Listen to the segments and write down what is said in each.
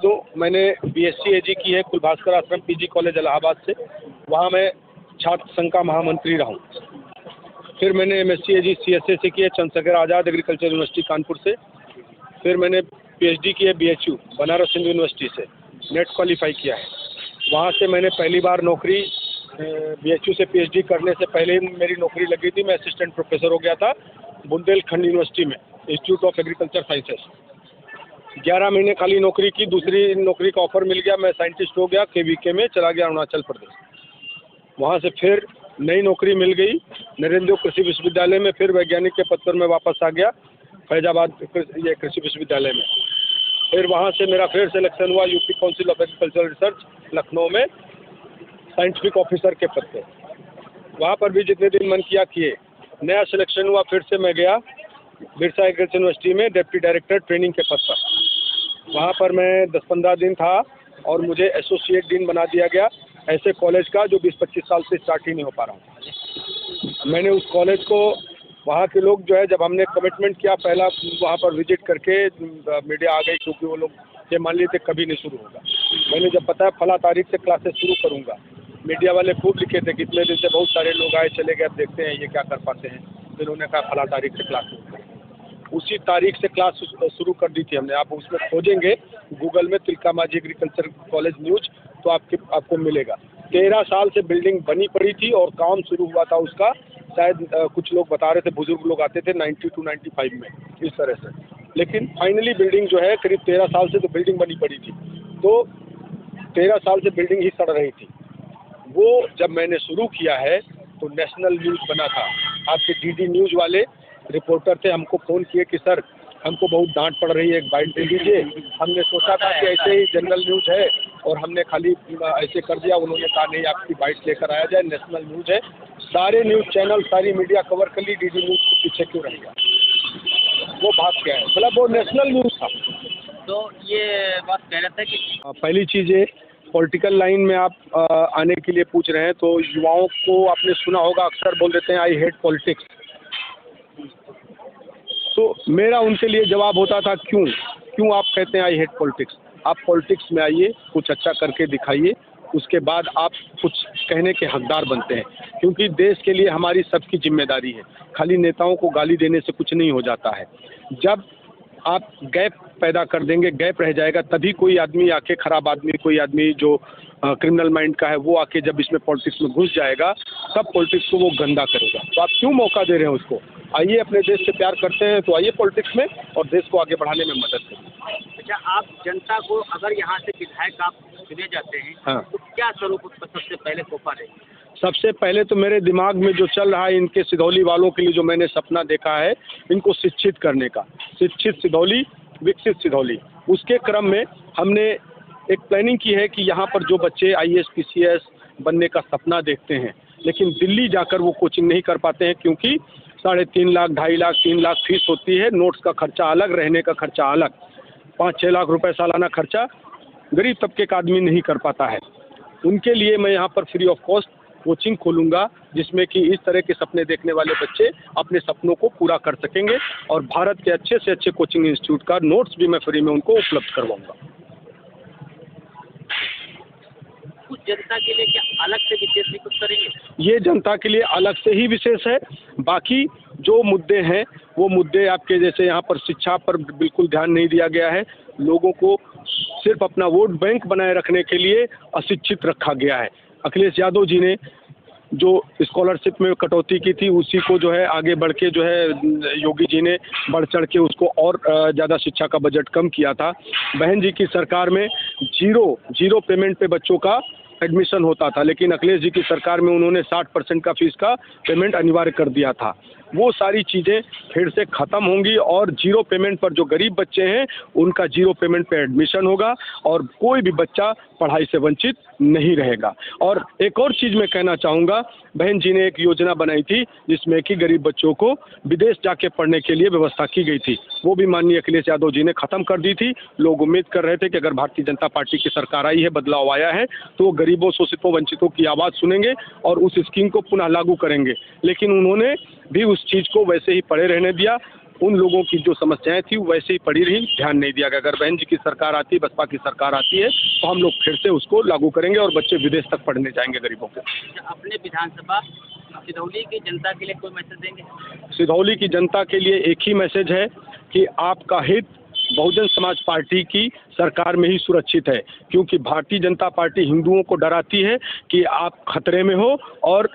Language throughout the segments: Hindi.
तो मैंने BSc AG की है कुलभास्कर आश्रम PG कॉलेज इलाहाबाद से, वहाँ मैं छात्र संघ का महामंत्री रहा हूँ। फिर मैंने MSc AG CSA से की है चंद्रशेखर आज़ाद एग्रीकल्चर यूनिवर्सिटी कानपुर से। फिर मैंने PhD की है BHU बनारस हिंदू यूनिवर्सिटी से, नेट क्वालिफाई किया है। वहाँ से मैंने पहली बार नौकरी BHU से PhD करने से पहले ही मेरी नौकरी लगी थी। मैं असिस्टेंट प्रोफेसर हो गया था बुंदेलखंड यूनिवर्सिटी में, इंस्टीट्यूट ऑफ एग्रीकल्चर साइंसेस। 11 महीने खाली नौकरी की, दूसरी नौकरी का ऑफर मिल गया, मैं साइंटिस्ट हो गया, KVK में चला गया अरुणाचल प्रदेश। वहाँ से फिर नई नौकरी मिल गई नरेंद्र कृषि विश्वविद्यालय में, फिर वैज्ञानिक के पद पर मैं वापस आ गया फैजाबाद ये कृषि विश्वविद्यालय में। फिर वहाँ से मेरा फिर सिलेक्शन हुआ UP council of agricultural research Lucknow में साइंटिफिक ऑफिसर के पद पे। वहाँ पर भी जितने दिन मन किया किए। नया सिलेक्शन हुआ, फिर से मैं गया बिरसा एग्रीकल्चर यूनिवर्सिटी में डिप्टी डायरेक्टर ट्रेनिंग के पद पर। वहाँ पर मैं 10-15 दिन था और मुझे एसोसिएट डीन बना दिया गया ऐसे कॉलेज का जो 20-25 साल से स्टार्ट ही नहीं हो पा रहा हूँ। मैंने उस कॉलेज को, वहाँ के लोग जो है, जब हमने कमिटमेंट किया पहला वहाँ पर विजिट करके, मीडिया आ गई क्योंकि वो लोग ये मान लिए थे कभी नहीं शुरू होगा। मैंने जब बताया फला तारीख से क्लासेस शुरू करूँगा, मीडिया वाले खूब लिखे थे कि इतने दिन से बहुत सारे लोग आए चले गए, अब देखते हैं ये क्या कर पाते हैं। फिर उन्होंने कहा फला तारीख से क्लास शुरू करेंगे। उसी तारीख से क्लास शुरू कर दी थी हमने। आप उसमें खोजेंगे गूगल में तिलका माझी एग्रीकल्चर कॉलेज न्यूज तो आपको मिलेगा। 13 साल से बिल्डिंग बनी पड़ी थी और काम शुरू हुआ था उसका, शायद कुछ लोग बता रहे थे, बुजुर्ग लोग आते थे 92-95 में, इस तरह से। लेकिन फाइनली बिल्डिंग जो है करीब 13 साल से तो बिल्डिंग बनी पड़ी थी, तो 13 साल से बिल्डिंग ही सड़ रही थी। वो जब मैंने शुरू किया है तो नेशनल न्यूज़ बना था। आपके DD न्यूज़ वाले रिपोर्टर थे, हमको फ़ोन किए कि सर हमको बहुत डांट पड़ रही है, एक बाइट दे दीजिए। हमने सोचा था कि ऐसे ही जनरल न्यूज़ है और हमने खाली ऐसे कर दिया। उन्होंने कहा नहीं, आपकी बाइट लेकर आया जाए, नेशनल न्यूज़ है, सारे न्यूज़ चैनल सारी मीडिया कवर कर ली, DD न्यूज़ के पीछे क्यों रहेगा। वो भाग गया है, मतलब वो नेशनल न्यूज़ था। तो ये बात कह रहे थे कि पहली चीज़ ये पॉलिटिकल लाइन में आप आने के लिए पूछ रहे हैं, तो युवाओं को आपने सुना होगा अक्सर बोल देते हैं आई हेट पॉलिटिक्स। तो मेरा उनके लिए जवाब होता था क्यों आप कहते हैं आई हेट पॉलिटिक्स। आप पॉलिटिक्स में आइए, कुछ अच्छा करके दिखाइए, उसके बाद आप कुछ कहने के हकदार बनते हैं, क्योंकि देश के लिए हमारी सबकी जिम्मेदारी है। खाली नेताओं को गाली देने से कुछ नहीं हो जाता है। जब आप गैप पैदा कर देंगे, गैप रह जाएगा, तभी कोई आदमी आके, खराब आदमी, कोई आदमी जो क्रिमिनल माइंड का है, वो आके जब इसमें पॉलिटिक्स में घुस जाएगा तब पॉलिटिक्स को वो गंदा करेगा। तो आप क्यों मौका दे रहे हैं उसको। आइए, अपने देश से प्यार करते हैं तो आइए पॉलिटिक्स में और देश को आगे बढ़ाने में मदद करें। अच्छा, आप जनता को, अगर यहाँ से विधायक आप चुने जाते हैं, हाँ, तो क्या स्वरूप सबसे पहले तोहफा रहेगा? सबसे पहले तो मेरे दिमाग में जो चल रहा है, इनके सिधौली वालों के लिए जो मैंने सपना देखा है, इनको शिक्षित करने का, शिक्षित सिधौली, विकसित सिधौली। उसके क्रम में हमने एक प्लानिंग की है कि यहाँ पर जो बच्चे IAS PCS बनने का सपना देखते हैं, लेकिन दिल्ली जाकर वो कोचिंग नहीं कर पाते हैं, क्योंकि 3.5 लाख, 2.5 लाख, 3 लाख फीस होती है, नोट्स का खर्चा अलग, रहने का खर्चा अलग, 5-6 लाख रुपए सालाना खर्चा गरीब तबके का आदमी नहीं कर पाता है। उनके लिए मैं यहाँ पर फ्री ऑफ कॉस्ट कोचिंग खोलूँगा, जिसमें कि इस तरह के सपने देखने वाले बच्चे अपने सपनों को पूरा कर सकेंगे, और भारत के अच्छे से अच्छे कोचिंग इंस्टीट्यूट का नोट्स भी मैं फ्री में उनको उपलब्ध करवाऊँगा। कुछ जनता के लिए क्या अलग से विशेष भी कुछ करेंगे? ये जनता के लिए अलग से ही विशेष है। बाकी जो मुद्दे हैं वो मुद्दे आपके, जैसे यहाँ पर शिक्षा पर बिल्कुल ध्यान नहीं दिया गया है। लोगों को सिर्फ अपना वोट बैंक बनाए रखने के लिए अशिक्षित रखा गया है। अखिलेश यादव जी ने जो स्कॉलरशिप में कटौती की थी, उसी को जो है आगे बढ़ के जो है योगी जी ने बढ़ चढ़ के उसको और ज़्यादा शिक्षा का बजट कम किया था। बहन जी की सरकार में जीरो पेमेंट पे बच्चों का एडमिशन होता था, लेकिन अखिलेश जी की सरकार में उन्होंने 60% का फीस का पेमेंट अनिवार्य कर दिया था। वो सारी चीज़ें फिर से ख़त्म होंगी और जीरो पेमेंट पर जो गरीब बच्चे हैं उनका जीरो पेमेंट पे एडमिशन होगा और कोई भी बच्चा पढ़ाई से वंचित नहीं रहेगा। और एक और चीज़ मैं कहना चाहूँगा, बहन जी ने एक योजना बनाई थी जिसमें कि गरीब बच्चों को विदेश जाके पढ़ने के लिए व्यवस्था की गई थी, वो भी माननीय अखिलेश यादव जी ने ख़त्म कर दी थी। लोग उम्मीद कर रहे थे कि अगर भारतीय जनता पार्टी की सरकार आई है, बदलाव आया है, तो वो गरीबों, शोषितों, वंचितों की आवाज़ सुनेंगे और उस स्कीम को पुनः लागू करेंगे, लेकिन उन्होंने भी उस चीज़ को वैसे ही पड़े रहने दिया। उन लोगों की जो समस्याएं थी वैसे ही पड़ी रही, ध्यान नहीं दिया गया। अगर बहन जी की सरकार आती है, बसपा की सरकार आती है, तो हम लोग फिर से उसको लागू करेंगे और बच्चे विदेश तक पढ़ने जाएंगे गरीबों के। अपने विधानसभा सिधौली की जनता के लिए कोई मैसेज देंगे? सिधौली की जनता के लिए एक ही मैसेज है कि आपका हित बहुजन समाज पार्टी की सरकार में ही सुरक्षित है, क्योंकि भारतीय जनता पार्टी हिंदुओं को डराती है कि आप खतरे में हो और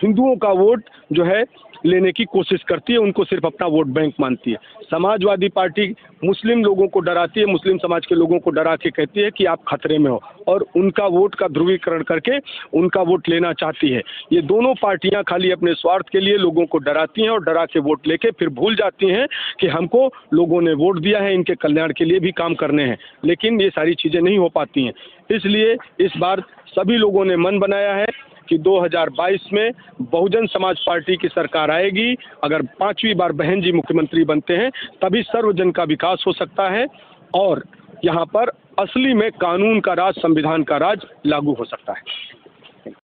हिंदुओं का वोट जो है लेने की कोशिश करती है, उनको सिर्फ अपना वोट बैंक मानती है। समाजवादी पार्टी मुस्लिम लोगों को डराती है, मुस्लिम समाज के लोगों को डरा के कहती है कि आप खतरे में हो और उनका वोट का ध्रुवीकरण करके उनका वोट लेना चाहती है। ये दोनों पार्टियां खाली अपने स्वार्थ के लिए लोगों को डराती हैं और डरा के वोट लेके फिर भूल जाती हैं कि हमको लोगों ने वोट दिया है, इनके कल्याण के लिए भी काम करने हैं, लेकिन ये सारी चीज़ें नहीं हो पाती हैं। इसलिए इस बार सभी लोगों ने मन बनाया है कि 2022 में बहुजन समाज पार्टी की सरकार आएगी। अगर 5वीं बार बहन जी मुख्यमंत्री बनते हैं तभी सर्वजन का विकास हो सकता है और यहाँ पर असली में कानून का राज, संविधान का राज लागू हो सकता है।